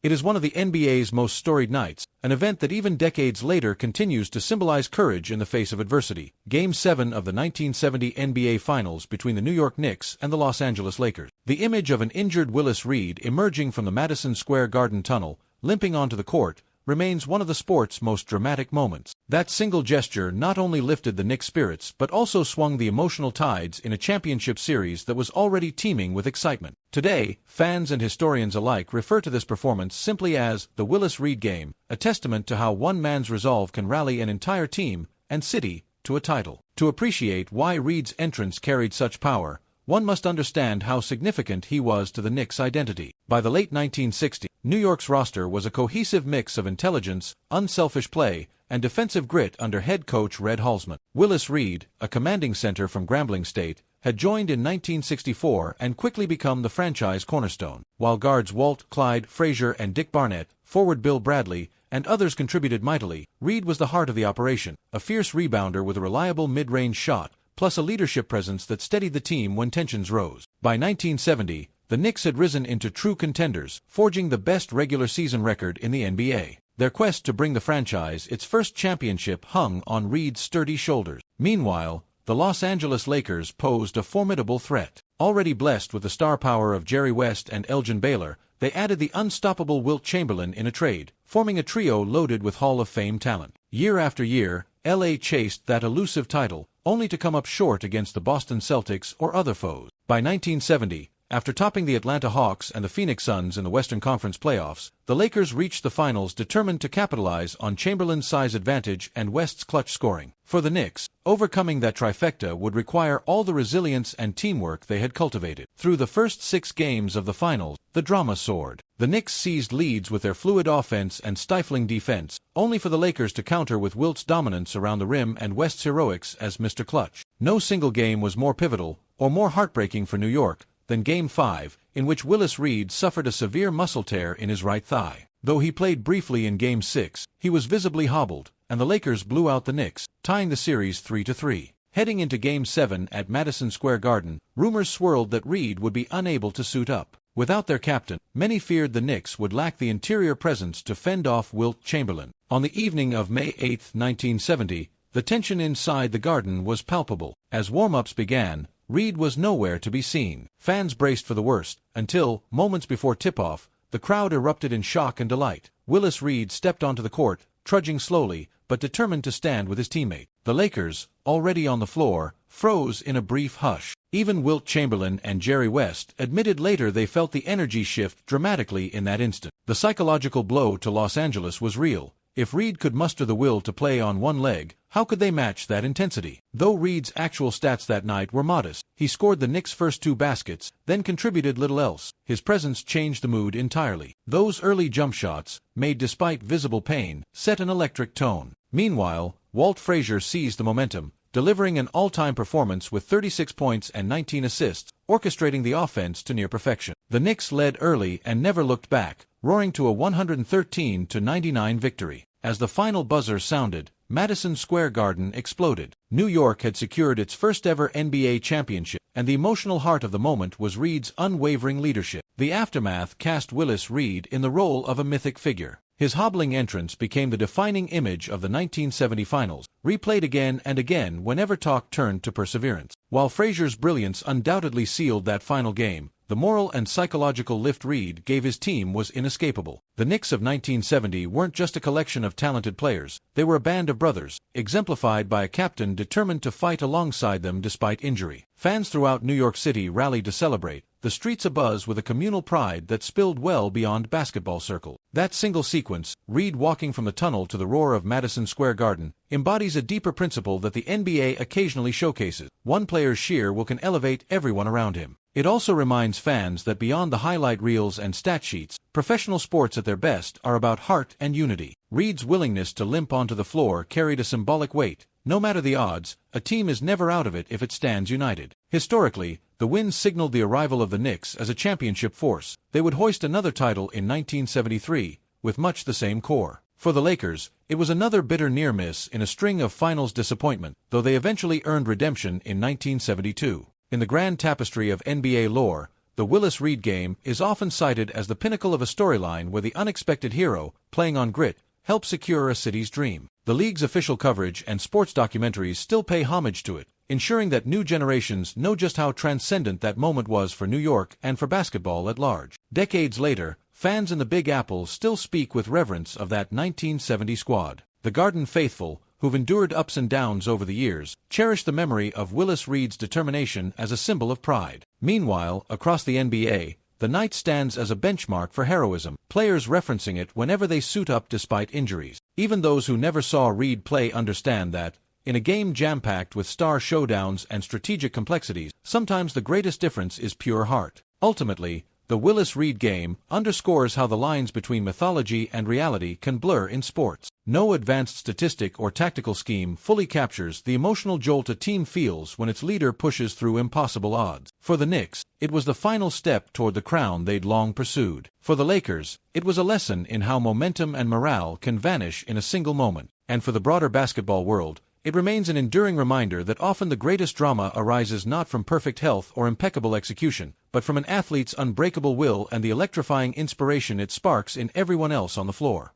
It is one of the NBA's most storied nights, an event that even decades later continues to symbolize courage in the face of adversity. Game 7 of the 1970 NBA Finals between the New York Knicks and the Los Angeles Lakers. The image of an injured Willis Reed emerging from the Madison Square Garden tunnel, limping onto the court, remains one of the sport's most dramatic moments. That single gesture not only lifted the Knicks' spirits but also swung the emotional tides in a championship series that was already teeming with excitement. Today, fans and historians alike refer to this performance simply as the Willis Reed game, a testament to how one man's resolve can rally an entire team and city to a title. To appreciate why Reed's entrance carried such power, one must understand how significant he was to the Knicks' identity. By the late 1960s, New York's roster was a cohesive mix of intelligence, unselfish play, and defensive grit under head coach Red Halsman. Willis Reed, a commanding center from Grambling State, had joined in 1964 and quickly become the franchise cornerstone. While guards Walt, Clyde, Frazier, and Dick Barnett, forward Bill Bradley, and others contributed mightily, Reed was the heart of the operation, a fierce rebounder with a reliable mid-range shot, plus a leadership presence that steadied the team when tensions rose. By 1970, the Knicks had risen into true contenders, forging the best regular season record in the NBA. Their quest to bring the franchise its first championship hung on Reed's sturdy shoulders. Meanwhile, the Los Angeles Lakers posed a formidable threat. Already blessed with the star power of Jerry West and Elgin Baylor, they added the unstoppable Wilt Chamberlain in a trade, forming a trio loaded with Hall of Fame talent. Year after year, LA chased that elusive title, only to come up short against the Boston Celtics or other foes. By 1970, after topping the Atlanta Hawks and the Phoenix Suns in the Western Conference playoffs, the Lakers reached the finals determined to capitalize on Chamberlain's size advantage and West's clutch scoring. For the Knicks, overcoming that trifecta would require all the resilience and teamwork they had cultivated. Through the first 6 games of the finals, the drama soared. The Knicks seized leads with their fluid offense and stifling defense, only for the Lakers to counter with Wilt's dominance around the rim and West's heroics as Mr. Clutch. No single game was more pivotal or more heartbreaking for New York than Game 5, in which Willis Reed suffered a severe muscle tear in his right thigh. Though he played briefly in Game 6, he was visibly hobbled, and the Lakers blew out the Knicks, tying the series 3-3. Heading into Game 7 at Madison Square Garden, rumors swirled that Reed would be unable to suit up. Without their captain, many feared the Knicks would lack the interior presence to fend off Wilt Chamberlain. On the evening of May 8, 1970, the tension inside the Garden was palpable. As warm-ups began, Reed was nowhere to be seen. Fans braced for the worst, until, moments before tip-off, the crowd erupted in shock and delight. Willis Reed stepped onto the court, trudging slowly, but determined to stand with his teammate. The Lakers, already on the floor, froze in a brief hush. Even Wilt Chamberlain and Jerry West admitted later they felt the energy shift dramatically in that instant. The psychological blow to Los Angeles was real. If Reed could muster the will to play on one leg, how could they match that intensity? Though Reed's actual stats that night were modest, he scored the Knicks' first 2 baskets, then contributed little else. His presence changed the mood entirely. Those early jump shots, made despite visible pain, set an electric tone. Meanwhile, Walt Frazier seized the momentum, delivering an all-time performance with 36 points and 19 assists, orchestrating the offense to near perfection. The Knicks led early and never looked back, roaring to a 113-99 victory. As the final buzzer sounded, Madison Square Garden exploded. New York had secured its first-ever NBA championship, and the emotional heart of the moment was Reed's unwavering leadership. The aftermath cast Willis Reed in the role of a mythic figure. His hobbling entrance became the defining image of the 1970 finals, replayed again and again whenever talk turned to perseverance. While Frazier's brilliance undoubtedly sealed that final game, the moral and psychological lift Reed gave his team was inescapable. The Knicks of 1970 weren't just a collection of talented players, they were a band of brothers, exemplified by a captain determined to fight alongside them despite injury. Fans throughout New York City rallied to celebrate, the streets abuzz with a communal pride that spilled well beyond basketball circles. That single sequence, Reed walking from the tunnel to the roar of Madison Square Garden, embodies a deeper principle that the NBA occasionally showcases. One player's sheer will can elevate everyone around him. It also reminds fans that beyond the highlight reels and stat sheets, professional sports at their best are about heart and unity. Reed's willingness to limp onto the floor carried a symbolic weight. No matter the odds, a team is never out of it if it stands united. Historically, the win signaled the arrival of the Knicks as a championship force. They would hoist another title in 1973, with much the same core. For the Lakers, it was another bitter near-miss in a string of finals disappointment, though they eventually earned redemption in 1972. In the grand tapestry of NBA lore, the Willis Reed game is often cited as the pinnacle of a storyline where the unexpected hero, playing on grit, helped secure a city's dream. The league's official coverage and sports documentaries still pay homage to it, ensuring that new generations know just how transcendent that moment was for New York and for basketball at large. Decades later, fans in the Big Apple still speak with reverence of that 1970 squad. The Garden faithful, who've endured ups and downs over the years, cherish the memory of Willis Reed's determination as a symbol of pride. Meanwhile, across the NBA, the night stands as a benchmark for heroism, players referencing it whenever they suit up despite injuries. Even those who never saw Reed play understand that, in a game jam-packed with star showdowns and strategic complexities, sometimes the greatest difference is pure heart. Ultimately, the Willis Reed game underscores how the lines between mythology and reality can blur in sports. No advanced statistic or tactical scheme fully captures the emotional jolt a team feels when its leader pushes through impossible odds. For the Knicks, it was the final step toward the crown they'd long pursued. For the Lakers, it was a lesson in how momentum and morale can vanish in a single moment. And for the broader basketball world, it remains an enduring reminder that often the greatest drama arises not from perfect health or impeccable execution, but from an athlete's unbreakable will and the electrifying inspiration it sparks in everyone else on the floor.